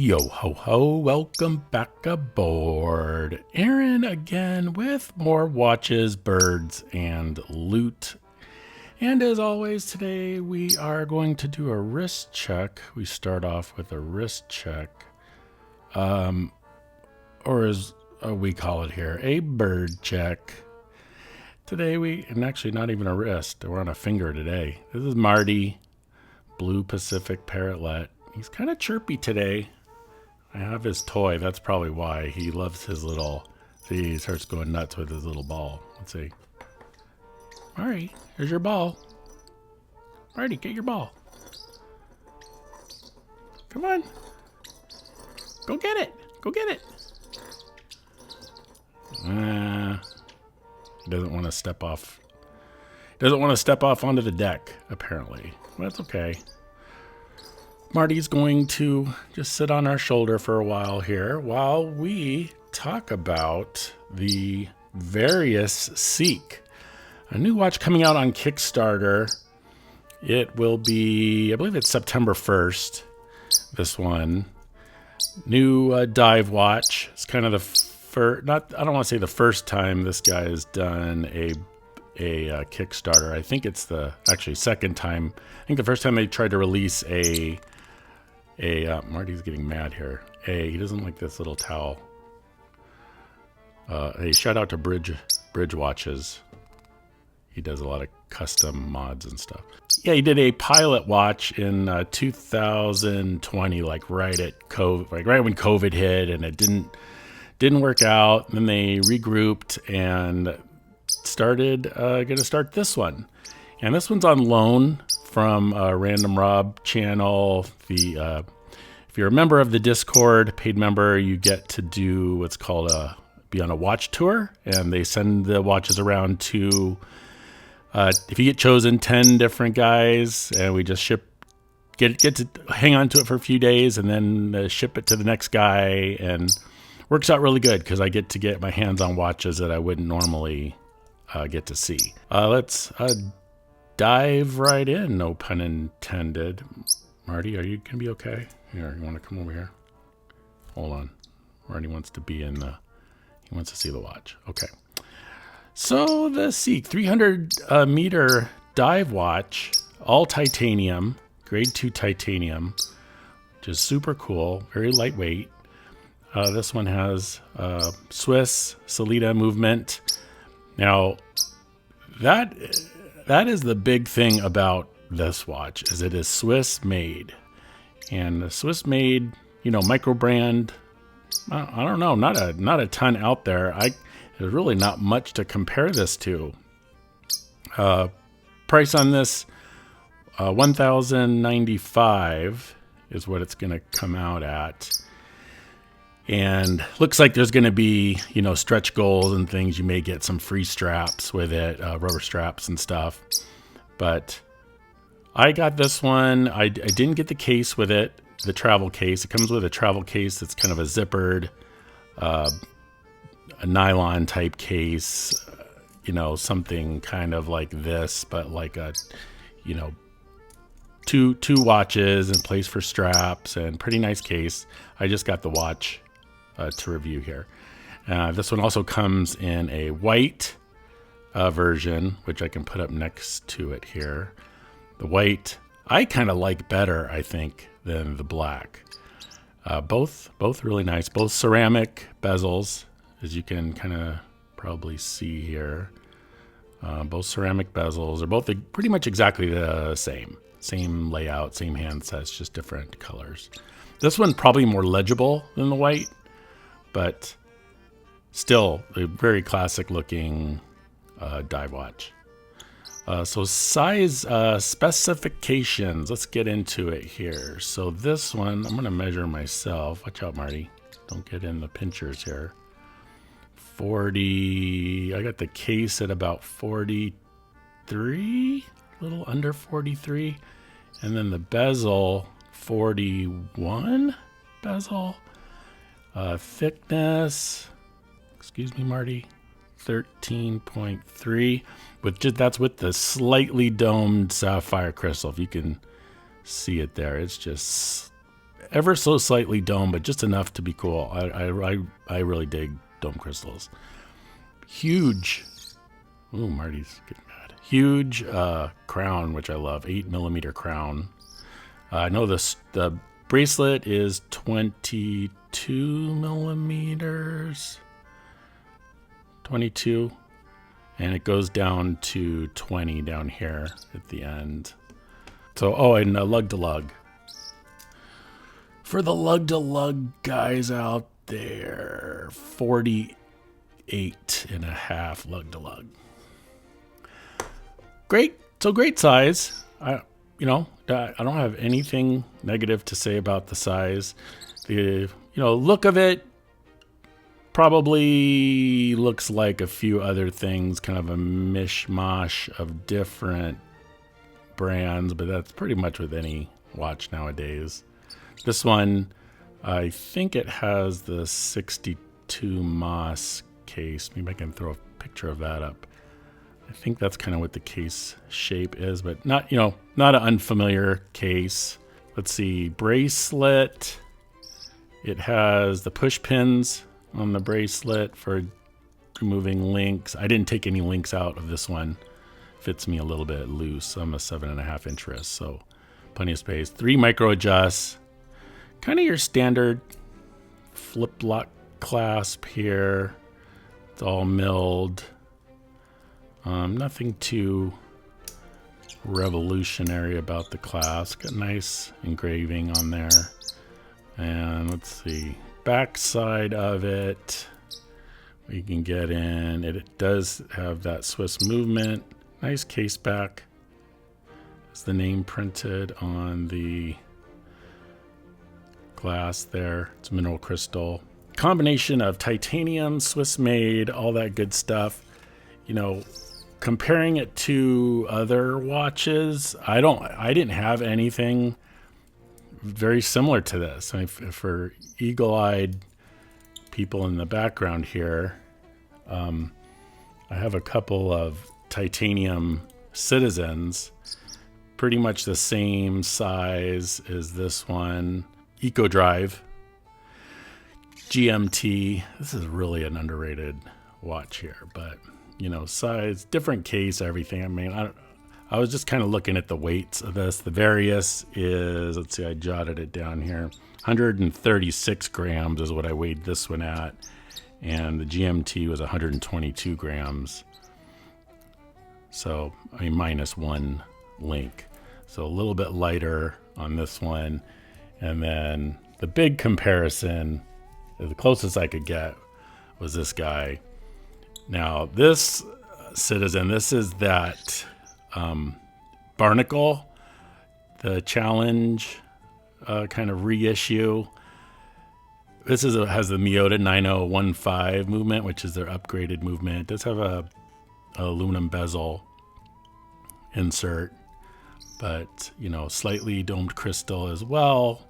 Yo ho ho, welcome back aboard. Aaron again with more watches, birds, and loot. And as always today we are going to do a wrist check. We start off with a wrist check. Or as we call it here, a bird check. Today and actually not even a wrist, we're on a finger today. This is Marty, Blue Pacific Parrotlet. He's kind of chirpy today. I have his toy. That's probably why. He loves his little... See, he starts going nuts with his little ball. Let's see. Marty, here's your ball. Marty, get your ball. Come on. Go get it. Go get it. He doesn't want to step off. Doesn't want to step off onto the deck, apparently. That's okay. Marty's going to just sit on our shoulder for a while here while we talk about the Varius Seek, a new watch coming out on Kickstarter. It will be, I believe it's September 1st, this one. New dive watch. It's kind of the first, I don't want to say the first time this guy has done a Kickstarter. I think it's the actually second time. I think the first time they tried to release Marty's getting mad here. He doesn't like this little towel. Hey, shout out to Bridge Watches. He does a lot of custom mods and stuff. Yeah, he did a pilot watch in 2020, like right at COVID, like right when COVID hit, and it didn't work out. And then they regrouped and started going to start this one, and this one's on loan from Random Rob channel. If you're a member of the Discord, paid member, you get to do what's called be on a watch tour, and they send the watches around to if you get chosen 10 different guys, and we just get to hang on to it for a few days and then ship it to the next guy, and works out really good because I get to get my hands on watches that I wouldn't normally get to see. Let's dive right in, no pun intended. Marty, are you gonna be okay? Here, you want to come over here? Hold on. Marty wants to be in he wants to see the watch. Okay. So the Seek 300 meter dive watch, all titanium, grade 2 titanium, which is super cool, very lightweight. This one has Swiss Salida movement. Now, that is the big thing about this watch, is it is Swiss made. And the Swiss made, micro brand, I don't know, not a ton out there. There's really not much to compare this to. Price on this, $1,095 is what it's going to come out at. And looks like there's going to be, stretch goals and things. You may get some free straps with it, rubber straps and stuff. But I got this one. I didn't get the case with it, the travel case. It comes with a travel case that's kind of a zippered, a nylon type case, something kind of like this, but like a, two watches and place for straps, and pretty nice case. I just got the watch to review here. This one also comes in a white version, which I can put up next to it here. The white I kind of like better, I think, than the black. Both really nice. Both ceramic bezels, as you can kind of probably see here. Both ceramic bezels are both pretty much exactly the same. Same layout, same handsets, just different colors. This one probably more legible than the white, but still a very classic looking dive watch. So size specifications, let's get into it here. So this one, I'm going to measure myself. Watch out, Marty. Don't get in the pinchers here. 40, I got the case at about 43, a little under 43. And then the bezel, 41 bezel. Thickness, excuse me, Marty, 13.3. That's with the slightly domed sapphire crystal. If you can see it there, it's just ever so slightly domed, but just enough to be cool. I really dig dome crystals. Huge. Ooh, Marty's getting mad. Huge crown, which I love. 8mm crown. I know the bracelet is 22mm. 22. And it goes down to 20 down here at the end. So, oh, and lug to lug. For the lug to lug guys out there, 48.5 lug to lug. Great. So great size. I don't have anything negative to say about the size. The look of it probably looks like a few other things, kind of a mishmash of different brands, but that's pretty much with any watch nowadays. This one, I think it has the 62 Moss case. Maybe I can throw a picture of that up. I think that's kind of what the case shape is, but not an unfamiliar case. Let's see, bracelet. It has the push pins on the bracelet for removing links. I didn't take any links out of this one. Fits me a little bit loose. I'm a 7.5 inch wrist, so plenty of space. 3 micro adjusts. Kind of your standard flip lock clasp here. It's all milled. Nothing too revolutionary about the clasp. Got nice engraving on there. And let's see, back side of it, we can get in. It does have that Swiss movement. Nice case back. Is the name printed on the glass there. It's mineral crystal. Combination of titanium, Swiss made, all that good stuff. Comparing it to other watches, I didn't have anything very similar to this. For eagle-eyed people in the background here, I have a couple of titanium Citizens, pretty much the same size as this one. Eco Drive, GMT. This is really an underrated watch here, but size, different case, everything. I was just kind of looking at the weights of this. The Varius is, let's see, I jotted it down here. 136 grams is what I weighed this one at. And the GMT was 122 grams. So, minus 1 link. So a little bit lighter on this one. And then the big comparison, the closest I could get, was this guy. Now, this Citizen, this is that Barnacle, the Challenge kind of reissue. This has the Miyota 9015 movement, which is their upgraded movement. It does have a aluminum bezel insert, but slightly domed crystal as well.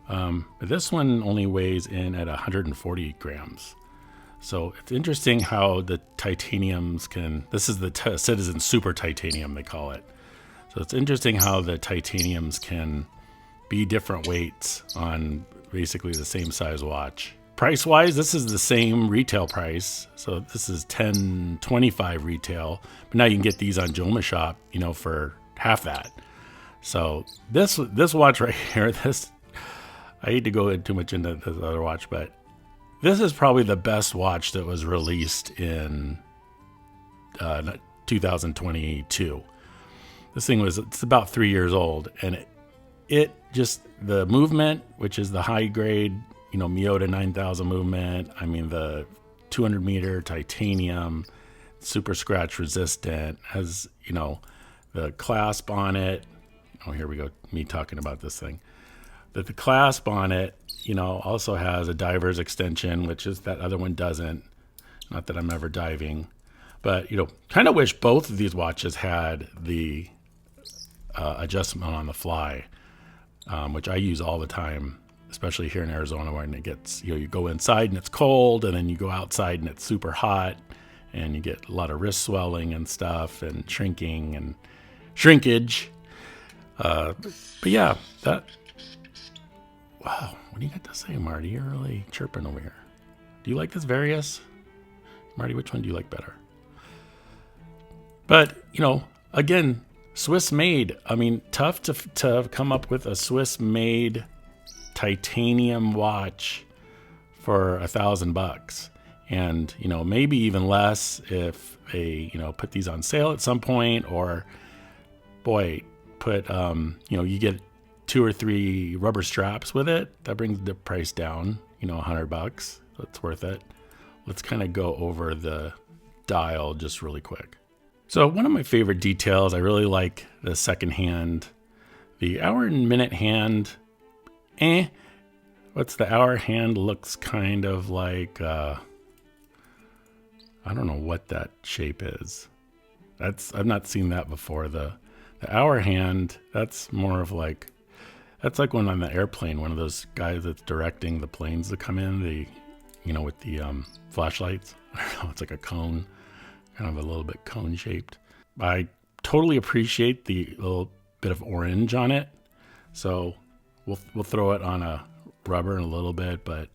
But this one only weighs in at 140 grams. So it's interesting how the titaniums this is the Citizen Super Titanium, they call it. So it's interesting how the titaniums can be different weights on basically the same size watch. Price wise, this is the same retail price. So this is $10.25 retail, but now you can get these on JomaShop, for half that. So this watch right here, I hate to go too much into this other watch, but this is probably the best watch that was released in 2022. This thing it's about 3 years old, and it just, the movement, which is the high grade, Miyota 9000 movement. The 200 meter titanium, super scratch resistant, has, the clasp on it. Oh, here we go. Me talking about this thing. The clasp on it, also has a diver's extension, which is that other one doesn't. Not that I'm ever diving, but, kind of wish both of these watches had the adjustment on the fly, which I use all the time, especially here in Arizona, when it gets, you go inside and it's cold, and then you go outside and it's super hot, and you get a lot of wrist swelling and stuff, and shrinking and shrinkage. But yeah, Wow, what do you got to say, Marty? You're really chirping over here. Do you like this Varius? Marty, which one do you like better? But, you know, again, Swiss made. I mean, tough to come up with a Swiss made titanium watch for $1,000. And, you know, maybe even less if they, you know, put these on sale at some point, or boy, put, you know, you get 2 or 3 rubber straps with it. That brings the price down, you know, $100. That's worth it. Let's kind of go over the dial just really quick. So one of my favorite details, I really like the second hand. The hour and minute hand, what's the hour hand looks kind of like, I don't know what that shape is. I've not seen that before. The hour hand, that's more of like, that's like when on the airplane, one of those guys that's directing the planes that come in, you know, with the flashlights. I don't know, it's like a cone, kind of a little bit cone shaped. I totally appreciate the little bit of orange on it. So we'll throw it on a rubber in a little bit, but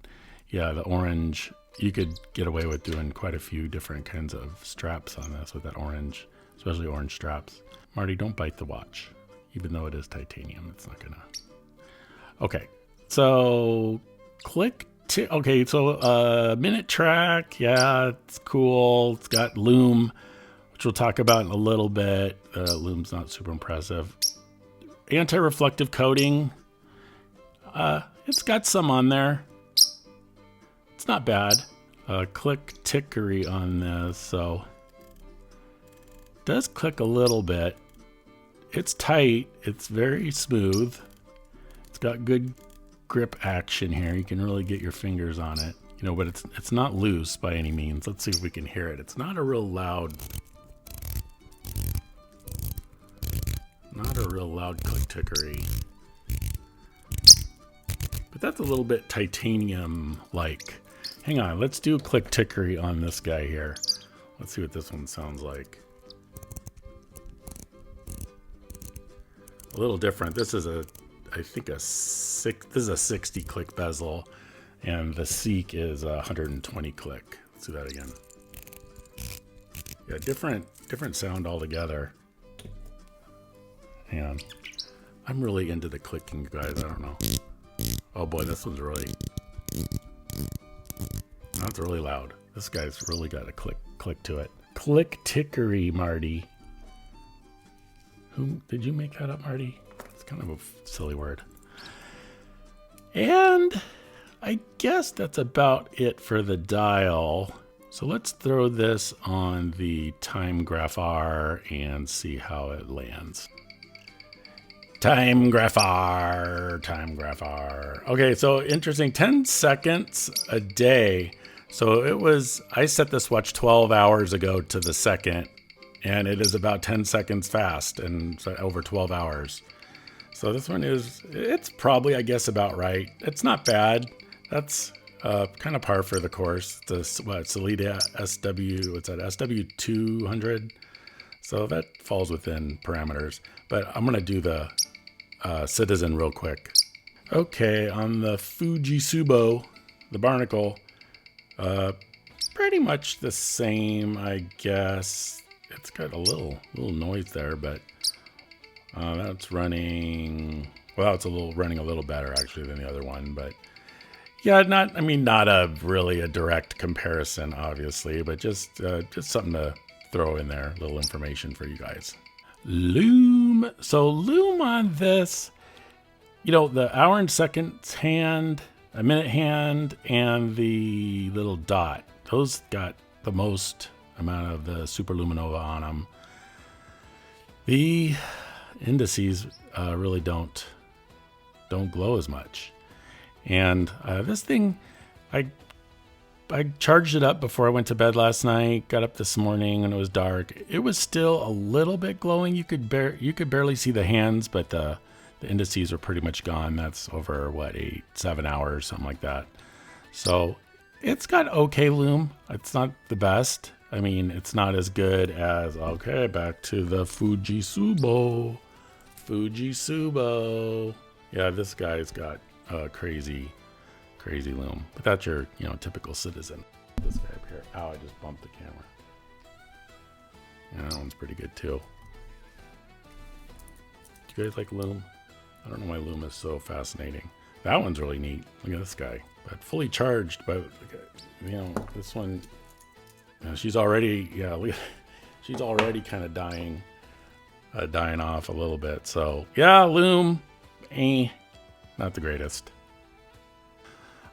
yeah, the orange, you could get away with doing quite a few different kinds of straps on this with that orange, especially orange straps. Marty, don't bite the watch. Even though it is titanium, it's not gonna. Okay, so minute track, yeah, it's cool. It's got Lume, which we'll talk about in a little bit. Lume's not super impressive. Anti-reflective coating, it's got some on there. It's not bad. Clicktickery on this, so it does click a little bit. It's tight. It's very smooth. It's got good grip action here. You can really get your fingers on it, you know, but it's not loose by any means. Let's see if we can hear it. It's not a real loud Clicktickery, but that's a little bit titanium like. Hang on, let's do Clicktickery on this guy here. Let's see what this one sounds like. A little different. This is I think this is a 60 click bezel, and the Seek is 120 click. Let's do that again. Yeah, different sound altogether. Hang on. I'm really into the clicking, guys. I don't know. Oh boy, this one's really. That's really loud. This guy's really got a click to it. Clicktickery, Marty. Who did you make that up, Marty? It's kind of a silly word. And I guess that's about it for the dial. So let's throw this on the Timegraphar and see how it lands. Timegraphar. Okay, so interesting. 10 seconds a day. So I set this watch 12 hours ago to the second, and it is about 10 seconds fast and so over 12 hours. So this one it's probably, I guess, about right. It's not bad. That's kind of par for the course. The Salida SW, what's that, SW200? So that falls within parameters. But I'm going to do the Citizen real quick. Okay, on the Fujitsubo, the Barnacle, pretty much the same, I guess. It's got a little noise there, but that's running. Well, it's running a little better actually than the other one, but yeah, not really a direct comparison, obviously, but just something to throw in there, a little information for you guys. Lume. So Lume on this, you know, the hour and seconds hand, a minute hand, and the little dot. Those got the most amount of the superluminova on them. The indices really don't glow as much. And this thing, I charged it up before I went to bed last night. Got up this morning and it was dark. It was still a little bit glowing. You could barely see the hands, but the indices are pretty much gone. That's over 7 hours, something like that. So it's got okay lume. It's not the best. I mean, it's not as good as, okay, back to the Fujitsubo. Yeah, this guy's got crazy loom. But that's your, typical citizen. This guy up here. Ow, I just bumped the camera. Yeah, that one's pretty good too. Do you guys like loom? I don't know why loom is so fascinating. That one's really neat. Look at this guy. But fully charged, but this one, she's already, she's already kind of dying off a little bit. So yeah, loom, not the greatest.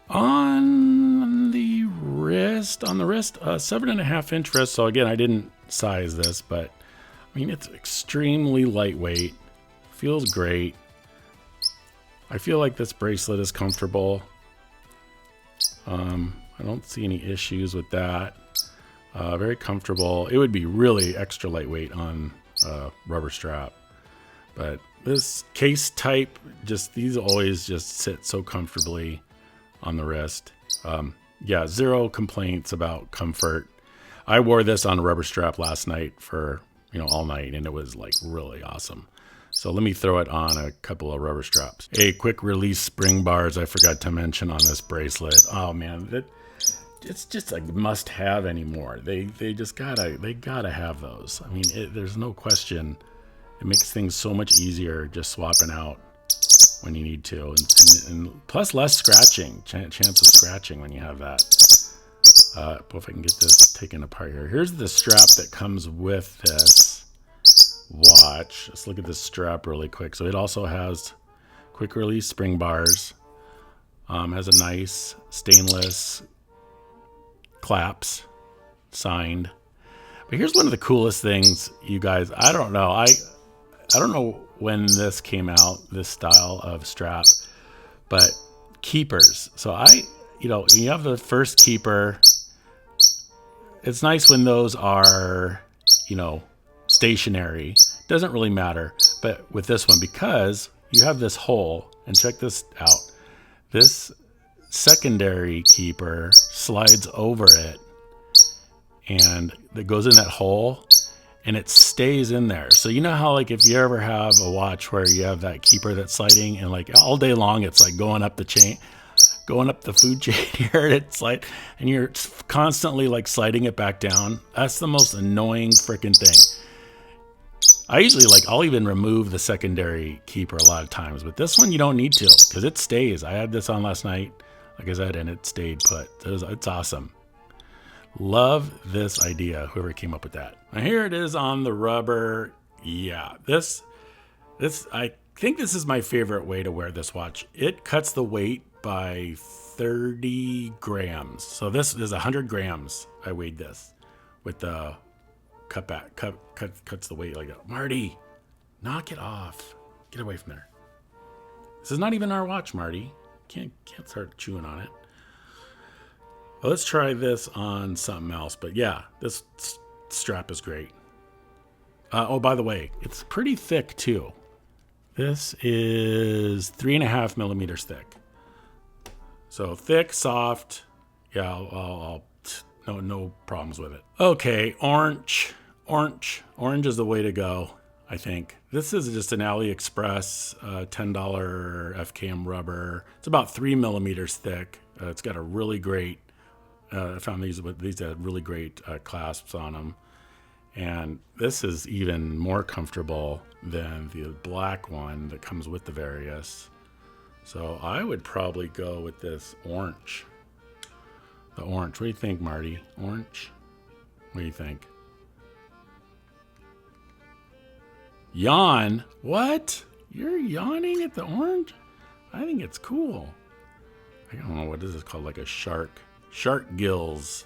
On the wrist, 7.5 inch wrist. So again, I didn't size this, but I mean, it's extremely lightweight. Feels great. I feel like this bracelet is comfortable. I don't see any issues with that. Very comfortable. It would be really extra lightweight on rubber strap, but this case type, these always just sit so comfortably on the wrist. Yeah, zero complaints about comfort. I wore this on a rubber strap last night for all night, and it was like really awesome. So let me throw it on a couple of rubber straps. A quick release spring bars I forgot to mention on this bracelet. Oh man, it's just a must have anymore. They gotta have those. I mean, there's no question. It makes things so much easier just swapping out when you need to, and plus less scratching, chance of scratching when you have that. If I can get this taken apart here. Here's the strap that comes with this watch. Let's look at this strap really quick. So it also has quick release spring bars, has a nice stainless clasps, signed. But here's one of the coolest things, you guys. I don't know when this came out, this style of strap, but keepers. So you have the first keeper. It's nice when those are, stationary. Doesn't really matter. But with this one, because you have this hole, and check this out. This secondary keeper slides over it, and it goes in that hole, and it stays in there. So you know how, like, if you ever have a watch where you have that keeper that's sliding, and like all day long it's like going up the chain, going up the food chain here, it's like, and you're constantly like sliding it back down. That's the most annoying freaking thing. I usually I'll even remove the secondary keeper a lot of times, but this one you don't need to, because it stays. I had this on last night, like I said, and it stayed put. It's awesome. Love this idea, whoever came up with that. Now here it is on the rubber. Yeah, this I think this is my favorite way to wear this watch. It cuts the weight by 30 grams. So this is 100 grams. I weighed this with the cuts the weight like that. Marty, knock it off. Get away from there. This is not even our watch, Marty. Can't start chewing on it. Well, let's try this on something else. But yeah, this strap is great. Oh, by the way, it's pretty thick too. This is 3.5 millimeters thick. So thick, soft. Yeah, I'll no problems with it. Okay, orange is the way to go, I think. This is just an AliExpress $10 FKM rubber. It's about 3 millimeters thick. It's got a really great, I found these had really great clasps on them. And this is even more comfortable than the black one that comes with the Varius. So I would probably go with this orange. The orange. What do you think, Marty? Orange? What do you think? Yawn? What? You're yawning at the orange? I think it's cool. I don't know, what is this called? Like a shark. Shark gills.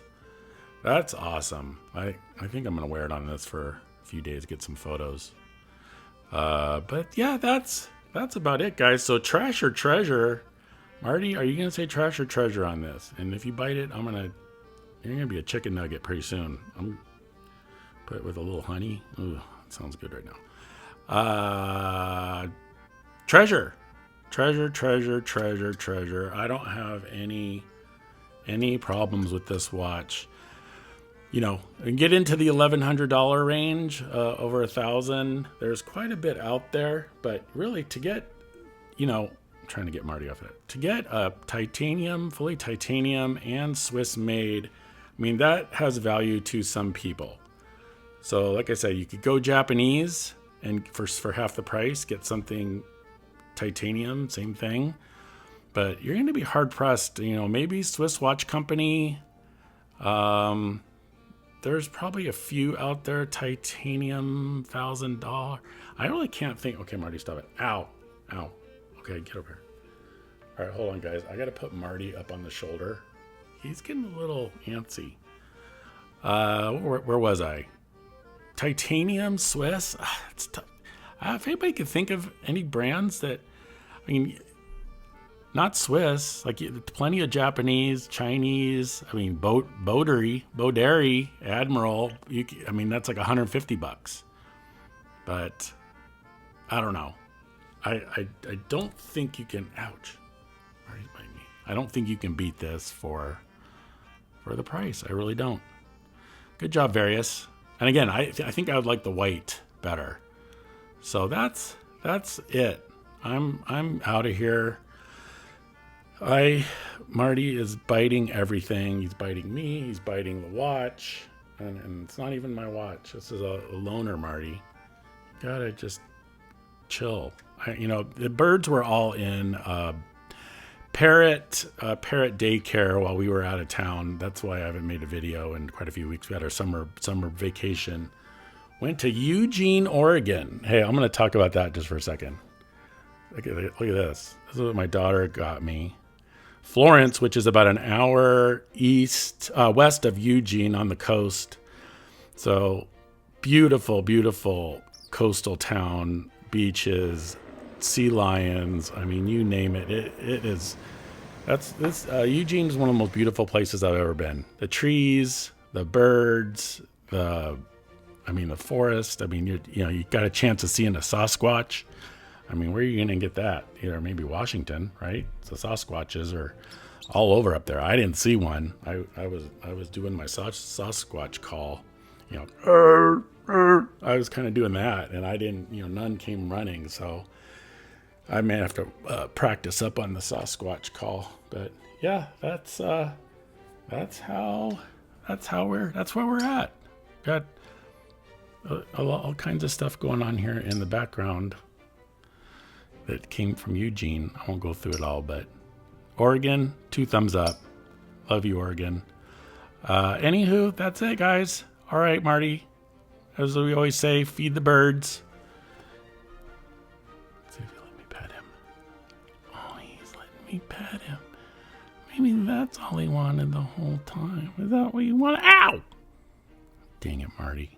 That's awesome. I think I'm going to wear it on this for a few days, get some photos. But yeah, that's about it, guys. So trash or treasure. Marty, are you going to say trash or treasure on this? And if you bite it, you're going to be a chicken nugget pretty soon. I'm put it with a little honey. Ooh, that sounds good right now. Treasure. I don't have any problems with this watch. And get into the $1,100 range, over $1,000. There's quite a bit out there, but really to get, I'm trying to get Marty off it. To get a titanium, fully titanium and Swiss made, I mean, that has value to some people. So like I said, you could go Japanese and for half the price, get something titanium, same thing. But you're going to be hard pressed. You know, maybe Swiss watch company. There's probably a few out there, titanium, $1,000. I really can't think. Okay, Marty, stop it. Ow. Ow. Okay, get over here. All right, hold on, guys. I got to put Marty up on the shoulder. He's getting a little antsy. Where was I? Titanium, Swiss. It's tough. If anybody could think of any brands that, I mean, not Swiss, like plenty of Japanese, Chinese. I mean, Boderi, Admiral. I mean, that's like $150. But I don't know. I don't think you can. Ouch! Marty's biting me. I don't think you can beat this for the price. I really don't. Good job, Varius. And again, I think I would like the white better. So that's it. I'm out of here. Marty is biting everything. He's biting me. He's biting the watch, and it's not even my watch. This is a loner, Marty. You gotta just chill. The birds were all in parrot daycare while we were out of town. That's why I haven't made a video in quite a few weeks. We had our summer vacation. Went to Eugene, Oregon. Hey, I'm going to talk about that just for a second. Look at this. This is what my daughter got me. Florence, which is about an hour west of Eugene on the coast. So beautiful, beautiful coastal town, beaches, sea lions. I mean, you name it. It is. Eugene is one of the most beautiful places I've ever been. The trees, the birds, the forest. I mean, you got a chance of seeing a Sasquatch. I mean, where are you going to get that? Maybe Washington, right? The Sasquatches are all over up there. I didn't see one. I was doing my Sasquatch call. I was kind of doing that, and I didn't. None came running, so I may have to practice up on the Sasquatch call. But yeah, that's where we're at. Got all kinds of stuff going on here in the background that came from Eugene. I won't go through it all, but Oregon, 2 thumbs up. Love you, Oregon. Anywho, that's it, guys. All right, Marty. As we always say, feed the birds. Let's see if he'll let me pet him. Oh, he's letting me pet him. Maybe that's all he wanted the whole time. Is that what you want? Ow! Dang it, Marty.